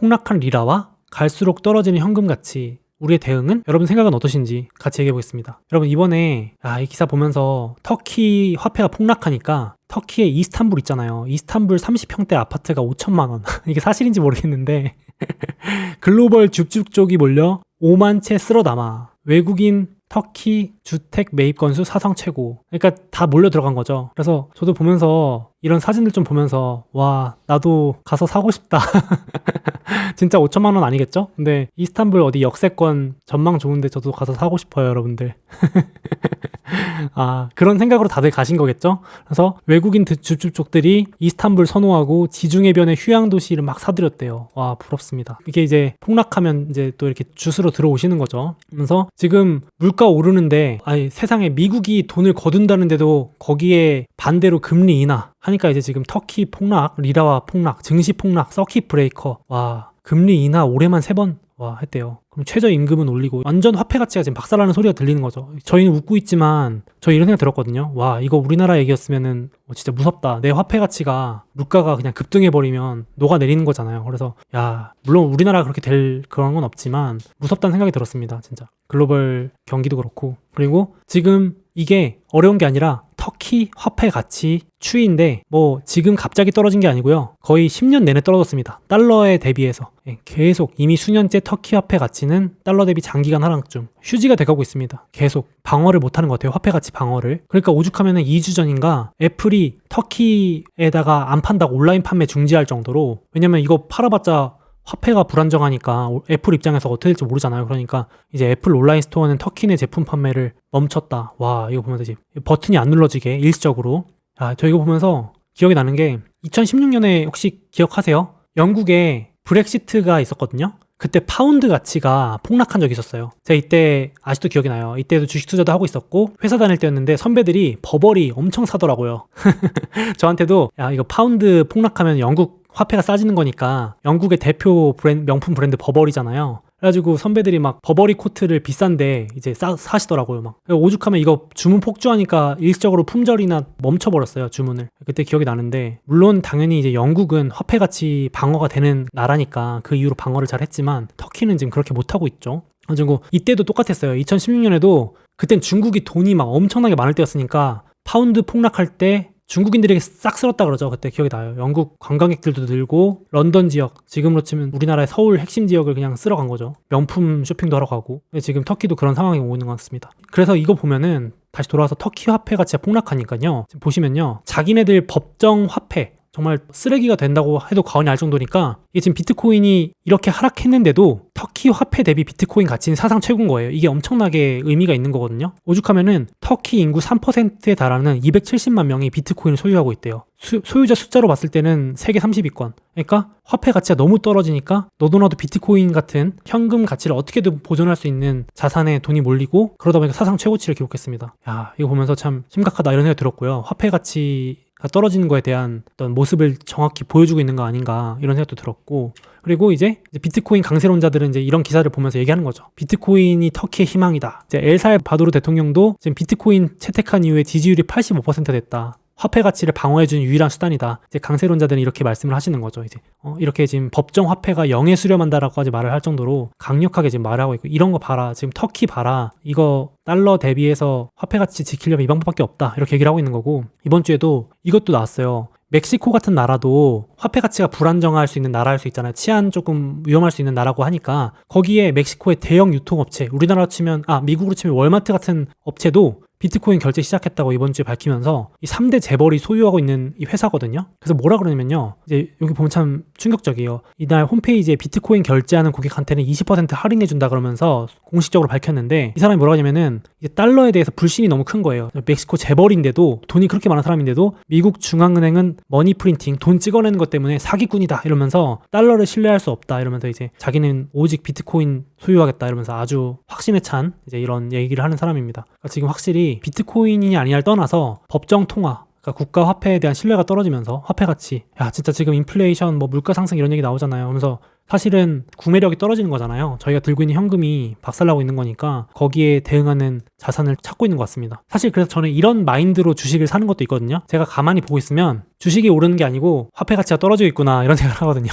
폭락한 리라와 갈수록 떨어지는 현금 가치, 우리의 대응은? 여러분 생각은 어떠신지 같이 얘기해 보겠습니다. 여러분 이번에 이 기사 보면서 터키 화폐가 폭락하니까 터키의 이스탄불 있잖아요. 이스탄불 30평대 아파트가 5천만 원. 이게 사실인지 모르겠는데 글로벌 줍줍 쪽이 몰려 5만 채 쓸어 담아. 외국인 터키 주택 매입 건수 사상 최고. 그러니까 다 몰려 들어간 거죠. 그래서 저도 보면서 이런 사진들 좀 보면서 와, 나도 가서 사고 싶다. 진짜 5천만 원 아니겠죠? 근데 이스탄불 어디 역세권 전망 좋은데 저도 가서 사고 싶어요, 여러분들. 그런 생각으로 다들 가신 거겠죠? 그래서 외국인 줍줍족들이 이스탄불 선호하고 지중해변의 휴양 도시를 막 사들였대요. 와, 부럽습니다. 이게 이제 폭락하면 이제 또 이렇게 주스로 들어오시는 거죠. 그래서 지금 물가 오르는데 세상에 미국이 돈을 거둔다는데도 거기에 반대로 금리 인하 하니까 이제 지금 터키 폭락, 리라와 폭락, 증시 폭락, 서킷 브레이커. 와, 금리 인하 올해만 3번 했대요. 그럼 최저임금은 올리고 완전 화폐 가치가 지금 박살나는 소리가 들리는 거죠. 저희는 웃고 있지만 저 이런 생각 들었거든요. 와, 이거 우리나라 얘기였으면은 진짜 무섭다. 내 화폐 가치가 물가가 그냥 급등해버리면 녹아내리는 거잖아요. 그래서 물론 우리나라가 그렇게 될 그런 건 없지만 무섭다는 생각이 들었습니다. 진짜 글로벌 경기도 그렇고. 그리고 지금 이게 어려운 게 아니라 터키 화폐 가치 추이인데 지금 갑자기 떨어진 게 아니고요. 거의 10년 내내 떨어졌습니다. 달러에 대비해서. 계속 이미 수년째 터키 화폐 가치는 달러 대비 장기간 하락 중 휴지가 돼가고 있습니다. 계속 방어를 못하는 것 같아요. 화폐 가치 방어를. 그러니까 오죽하면 2주 전인가 애플이 터키에다가 안 판다고 온라인 판매 중지할 정도로, 왜냐면 이거 팔아봤자 화폐가 불안정하니까 애플 입장에서 어떻게 될지 모르잖아요. 그러니까 이제 애플 온라인 스토어는 터키 내 제품 판매를 멈췄다. 와, 이거 보면서 이제 버튼이 안 눌러지게 일시적으로. 저 이거 보면서 기억이 나는 게 2016년에 혹시 기억하세요? 영국에 브렉시트가 있었거든요. 그때 파운드 가치가 폭락한 적이 있었어요. 제가 이때 아직도 기억이 나요. 이때도 주식 투자도 하고 있었고 회사 다닐 때였는데 선배들이 버버리 엄청 사더라고요. 저한테도 이거 파운드 폭락하면 영국 화폐가 싸지는 거니까, 영국의 대표 명품 브랜드 버버리잖아요. 그래가지고 선배들이 막 버버리 코트를 비싼데 이제 사시더라고요. 막 오죽하면 이거 주문 폭주하니까 일시적으로 품절이나 멈춰버렸어요, 주문을. 그때 기억이 나는데, 물론 당연히 이제 영국은 화폐 가치 방어가 되는 나라니까 그 이후로 방어를 잘 했지만 터키는 지금 그렇게 못하고 있죠. 그리고 이때도 똑같았어요. 2016년에도 그땐 중국이 돈이 막 엄청나게 많을 때였으니까 파운드 폭락할 때 중국인들에게 싹 쓸었다 그러죠. 그때 기억이 나요. 영국 관광객들도 늘고 런던 지역, 지금으로 치면 우리나라의 서울 핵심 지역을 그냥 쓸어간 거죠. 명품 쇼핑도 하러 가고. 근데 지금 터키도 그런 상황이 오는 것 같습니다. 그래서 이거 보면은 다시 돌아와서 터키 화폐 가치가 폭락하니까요. 지금 보시면요, 자기네들 법정 화폐, 정말 쓰레기가 된다고 해도 과언이 아닐 정도니까, 이게 지금 비트코인이 이렇게 하락했는데도 터키 화폐 대비 비트코인 가치는 사상 최고인 거예요. 이게 엄청나게 의미가 있는 거거든요. 오죽하면은 터키 인구 3%에 달하는 270만 명이 비트코인을 소유하고 있대요. 소유자 숫자로 봤을 때는 세계 30위권. 그러니까 화폐 가치가 너무 떨어지니까 너도 나도 비트코인 같은 현금 가치를 어떻게든 보존할 수 있는 자산에 돈이 몰리고, 그러다 보니까 사상 최고치를 기록했습니다. 이거 보면서 참 심각하다 이런 생각이 들었고요. 화폐 가치가 떨어지는 거에 대한 어떤 모습을 정확히 보여주고 있는 거 아닌가 이런 생각도 들었고, 그리고 이제 비트코인 강세론자들은 이제 이런 기사를 보면서 얘기하는 거죠. 비트코인이 터키의 희망이다. 이제 엘살바도르 대통령도 지금 비트코인 채택한 이후에 지지율이 85% 됐다. 화폐 가치를 방어해주는 유일한 수단이다. 이제 강세론자들은 이렇게 말씀을 하시는 거죠. 이제 이렇게 지금 법정 화폐가 영에 수렴한다라고까지 말을 할 정도로 강력하게 지금 말을 하고 있고, 이런 거 봐라, 지금 터키 봐라, 이거 달러 대비해서 화폐 가치 지키려면 이 방법밖에 없다, 이렇게 얘기를 하고 있는 거고, 이번 주에도 이것도 나왔어요. 멕시코 같은 나라도 화폐 가치가 불안정할 수 있는 나라일 수 있잖아요. 치안 조금 위험할 수 있는 나라고 하니까 거기에 멕시코의 대형 유통업체, 우리나라로 치면 미국으로 치면 월마트 같은 업체도 비트코인 결제 시작했다고 이번 주에 밝히면서 이 3대 재벌이 소유하고 있는 이 회사거든요. 그래서 뭐라 그러냐면요, 이제 여기 보면 참 충격적이에요. 이날 홈페이지에 비트코인 결제하는 고객한테는 20% 할인해 준다 그러면서 공식적으로 밝혔는데, 이 사람이 뭐라고 하냐면은 이제 달러에 대해서 불신이 너무 큰 거예요. 멕시코 재벌인데도, 돈이 그렇게 많은 사람인데도 미국 중앙은행은 머니 프린팅, 돈 찍어내는 것 때문에 사기꾼이다 이러면서 달러를 신뢰할 수 없다 이러면서 이제 자기는 오직 비트코인 소유하겠다 이러면서 아주 확신에 찬 이제 이런 얘기를 하는 사람입니다. 그러니까 지금 확실히 비트코인이 아니냐를 떠나서 법정 통화, 그러니까 국가 화폐에 대한 신뢰가 떨어지면서 화폐 가치, 진짜 지금 인플레이션, 물가 상승 이런 얘기 나오잖아요. 그러면서 사실은 구매력이 떨어지는 거잖아요. 저희가 들고 있는 현금이 박살나고 있는 거니까 거기에 대응하는 자산을 찾고 있는 것 같습니다. 사실 그래서 저는 이런 마인드로 주식을 사는 것도 있거든요. 제가 가만히 보고 있으면 주식이 오르는 게 아니고 화폐 가치가 떨어지고 있구나 이런 생각을 하거든요.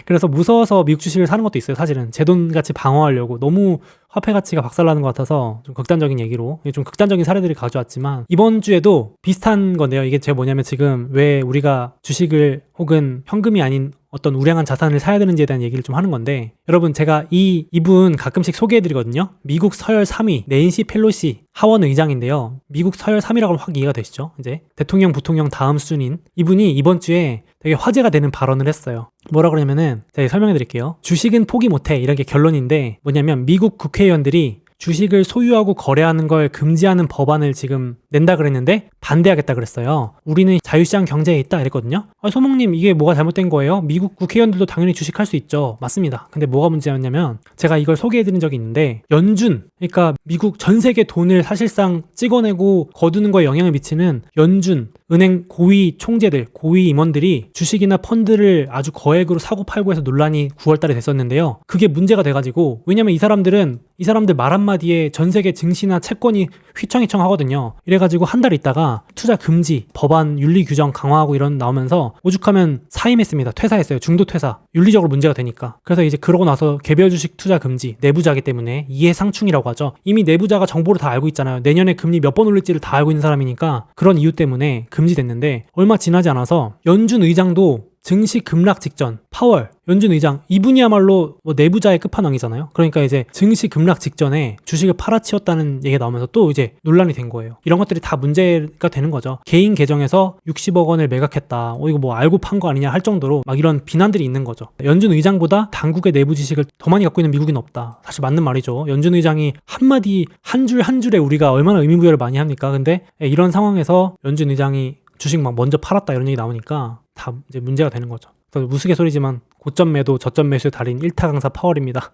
그래서 무서워서 미국 주식을 사는 것도 있어요. 사실은 제 돈 같이 방어하려고. 너무 화폐 가치가 박살나는 것 같아서 좀 극단적인 얘기로 좀 극단적인 사례들을 가져왔지만, 이번 주에도 비슷한 건데요. 이게 제가 뭐냐면, 지금 왜 우리가 주식을 혹은 현금이 아닌 어떤 우량한 자산을 사야 되는지에 대한 얘기를 좀 하는 건데, 여러분 제가 이분 가끔씩 소개해드리거든요. 미국 서열 3위 낸시 펠로시 하원 의장인데요. 미국 서열 3위라고 하면 확 이해가 되시죠? 이제 대통령 부통령 다음 수준인 이분이 이번 주에 되게 화제가 되는 발언을 했어요. 뭐라 그러냐면은, 제가 설명해 드릴게요. 주식은 포기 못해, 이런 게 결론인데, 뭐냐면 미국 국회의원들이 주식을 소유하고 거래하는 걸 금지하는 법안을 지금 낸다 그랬는데 반대하겠다 그랬어요. 우리는 자유시장 경제에 있다 이랬거든요. 소몽님, 이게 뭐가 잘못된 거예요? 미국 국회의원들도 당연히 주식할 수 있죠. 맞습니다. 근데 뭐가 문제였냐면, 제가 이걸 소개해드린 적이 있는데, 연준, 그러니까 미국 전 세계 돈을 사실상 찍어내고 거두는 거에 영향을 미치는 연준, 은행 고위 총재들, 고위 임원들이 주식이나 펀드를 아주 거액으로 사고 팔고 해서 논란이 9월 달에 됐었는데요. 그게 문제가 돼가지고, 왜냐면 이 사람들 말 한마디에 전 세계 증시나 채권이 휘청휘청 하거든요. 이래가지고 한 달 있다가 투자 금지, 법안, 윤리 규정 강화하고 이런 나오면서 오죽하면 사임했습니다. 퇴사했어요. 중도 퇴사. 윤리적으로 문제가 되니까. 그래서 이제 그러고 나서 개별 주식 투자 금지, 내부자기 때문에 이해상충이라고 하죠. 이미 내부자가 정보를 다 알고 있잖아요. 내년에 금리 몇 번 올릴지를 다 알고 있는 사람이니까 그런 이유 때문에 금지됐는데, 얼마 지나지 않아서 연준 의장도 증시 급락 직전, 파월 연준 의장, 이분이야말로 내부자의 끝판왕이잖아요. 그러니까 이제 증시 급락 직전에 주식을 팔아치웠다는 얘기가 나오면서 또 이제 논란이 된 거예요. 이런 것들이 다 문제가 되는 거죠. 개인 계정에서 60억 원을 매각했다, 이거 뭐 알고 판 거 아니냐 할 정도로 막 이런 비난들이 있는 거죠. 연준 의장보다 당국의 내부 지식을 더 많이 갖고 있는 미국인 없다. 사실 맞는 말이죠. 연준 의장이 한마디, 한 줄 한 줄에 우리가 얼마나 의미부여를 많이 합니까? 근데 이런 상황에서 연준 의장이 주식 막 먼저 팔았다 이런 얘기 나오니까 다 이제 문제가 되는 거죠. 그래서 우스갯소리지만 고점 매도 저점 매수의 달인 1타 강사 파월입니다.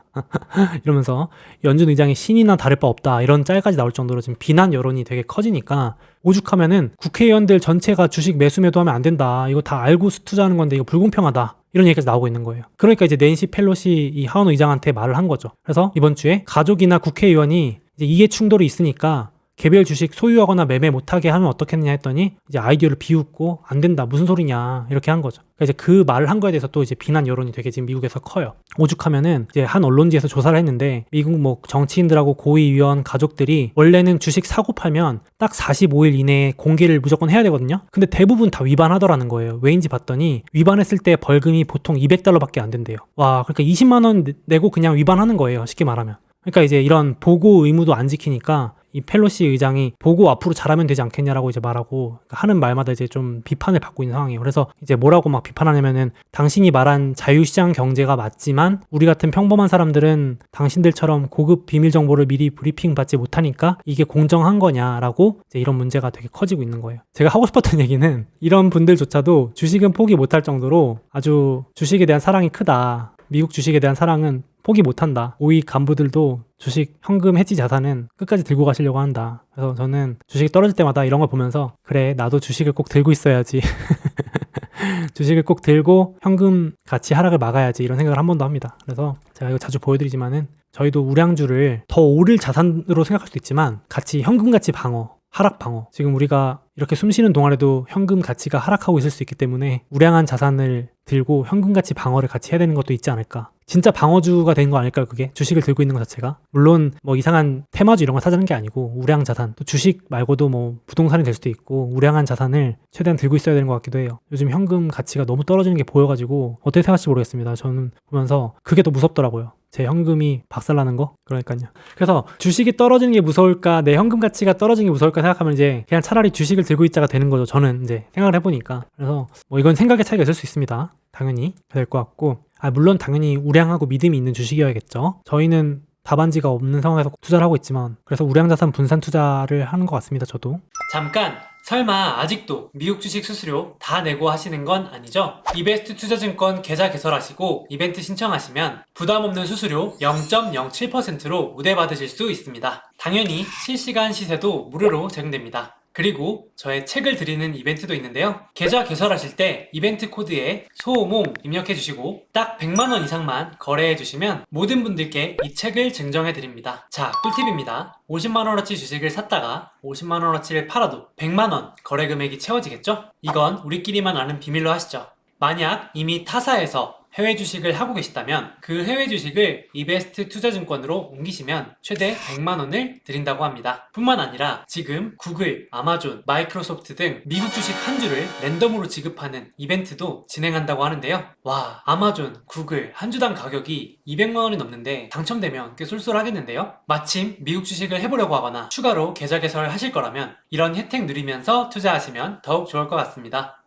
이러면서 연준 의장이 신이나 다를 바 없다 이런 짤까지 나올 정도로 지금 비난 여론이 되게 커지니까, 오죽하면은 국회의원들 전체가 주식 매수 매도하면 안 된다, 이거 다 알고 투자하는 건데 이거 불공평하다, 이런 얘기까지 나오고 있는 거예요. 그러니까 이제 낸시 펠로시 이 하원 의장한테 말을 한 거죠. 그래서 이번 주에 가족이나 국회의원이 이제 이해 충돌이 있으니까 개별 주식 소유하거나 매매 못하게 하면 어떻겠느냐 했더니 이제 아이디어를 비웃고, 안 된다, 무슨 소리냐, 이렇게 한 거죠. 그러니까 이제 그 말을 한 거에 대해서 또 이제 비난 여론이 되게 지금 미국에서 커요. 오죽하면은 이제 한 언론지에서 조사를 했는데, 미국 뭐 정치인들하고 고위위원 가족들이 원래는 주식 사고 팔면 딱 45일 이내에 공개를 무조건 해야 되거든요. 근데 대부분 다 위반하더라는 거예요. 왜인지 봤더니 위반했을 때 벌금이 보통 $200밖에 안 된대요. 와, 그러니까 20만 원 내고 그냥 위반하는 거예요, 쉽게 말하면. 그러니까 이제 이런 보고 의무도 안 지키니까 이 펠로시 의장이 보고 앞으로 잘하면 되지 않겠냐라고 이제 말하고, 그러니까 하는 말마다 이제 좀 비판을 받고 있는 상황이에요. 그래서 이제 뭐라고 막 비판하냐면은, 당신이 말한 자유시장 경제가 맞지만 우리 같은 평범한 사람들은 당신들처럼 고급 비밀 정보를 미리 브리핑 받지 못하니까 이게 공정한 거냐라고 이제 이런 문제가 되게 커지고 있는 거예요. 제가 하고 싶었던 얘기는, 이런 분들조차도 주식은 포기 못할 정도로 아주 주식에 대한 사랑이 크다. 미국 주식에 대한 사랑은 포기 못한다. 고위 간부들도 주식, 현금 해지 자산은 끝까지 들고 가시려고 한다. 그래서 저는 주식이 떨어질 때마다 이런 걸 보면서, 그래, 나도 주식을 꼭 들고 있어야지. 주식을 꼭 들고 현금 가치 하락을 막아야지, 이런 생각을 한 번 더 합니다. 그래서 제가 이거 자주 보여드리지만은, 저희도 우량주를 더 오를 자산으로 생각할 수도 있지만 같이 현금 가치 방어, 하락 방어. 지금 우리가 이렇게 숨 쉬는 동안에도 현금 가치가 하락하고 있을 수 있기 때문에 우량한 자산을 들고 현금 가치 방어를 같이 해야 되는 것도 있지 않을까. 진짜 방어주가 된 거 아닐까요, 그게? 주식을 들고 있는 것 자체가. 물론 뭐 이상한 테마주 이런 거 사자는 게 아니고, 우량 자산, 또 주식 말고도 뭐 부동산이 될 수도 있고, 우량한 자산을 최대한 들고 있어야 되는 것 같기도 해요. 요즘 현금 가치가 너무 떨어지는 게 보여가지고 어떻게 생각할지 모르겠습니다. 저는 보면서 그게 더 무섭더라고요. 제 현금이 박살나는 거? 그러니까요. 그래서 주식이 떨어지는 게 무서울까, 내 현금 가치가 떨어지는 게 무서울까 생각하면 이제 그냥 차라리 주식을 들고 있자가 되는 거죠. 저는 이제 생각을 해보니까. 그래서 뭐 이건 생각의 차이가 있을 수 있습니다. 당연히 될 것 같고, 물론 당연히 우량하고 믿음이 있는 주식이어야겠죠. 저희는 답안지가 없는 상황에서 투자를 하고 있지만, 그래서 우량자산 분산 투자를 하는 것 같습니다. 저도. 잠깐! 설마 아직도 미국 주식 수수료 다 내고 하시는 건 아니죠? 이베스트 투자증권 계좌 개설하시고 이벤트 신청하시면 부담없는 수수료 0.07%로 우대받으실 수 있습니다. 당연히 실시간 시세도 무료로 제공됩니다. 그리고 저의 책을 드리는 이벤트도 있는데요. 계좌 개설하실 때 이벤트 코드에 소모임 입력해 주시고 딱 100만원 이상만 거래해 주시면 모든 분들께 이 책을 증정해 드립니다. 자, 꿀팁입니다. 50만원어치 주식을 샀다가 50만원어치를 팔아도 100만원 거래 금액이 채워지겠죠? 이건 우리끼리만 아는 비밀로 하시죠. 만약 이미 타사에서 해외 주식을 하고 계시다면 그 해외 주식을 이베스트 투자증권으로 옮기시면 최대 100만원을 드린다고 합니다. 뿐만 아니라 지금 구글, 아마존, 마이크로소프트 등 미국 주식 한 주를 랜덤으로 지급하는 이벤트도 진행한다고 하는데요. 와, 아마존, 구글 한 주당 가격이 200만원이 넘는데 당첨되면 꽤 쏠쏠하겠는데요. 마침 미국 주식을 해보려고 하거나 추가로 계좌 개설을 하실 거라면 이런 혜택 누리면서 투자하시면 더욱 좋을 것 같습니다.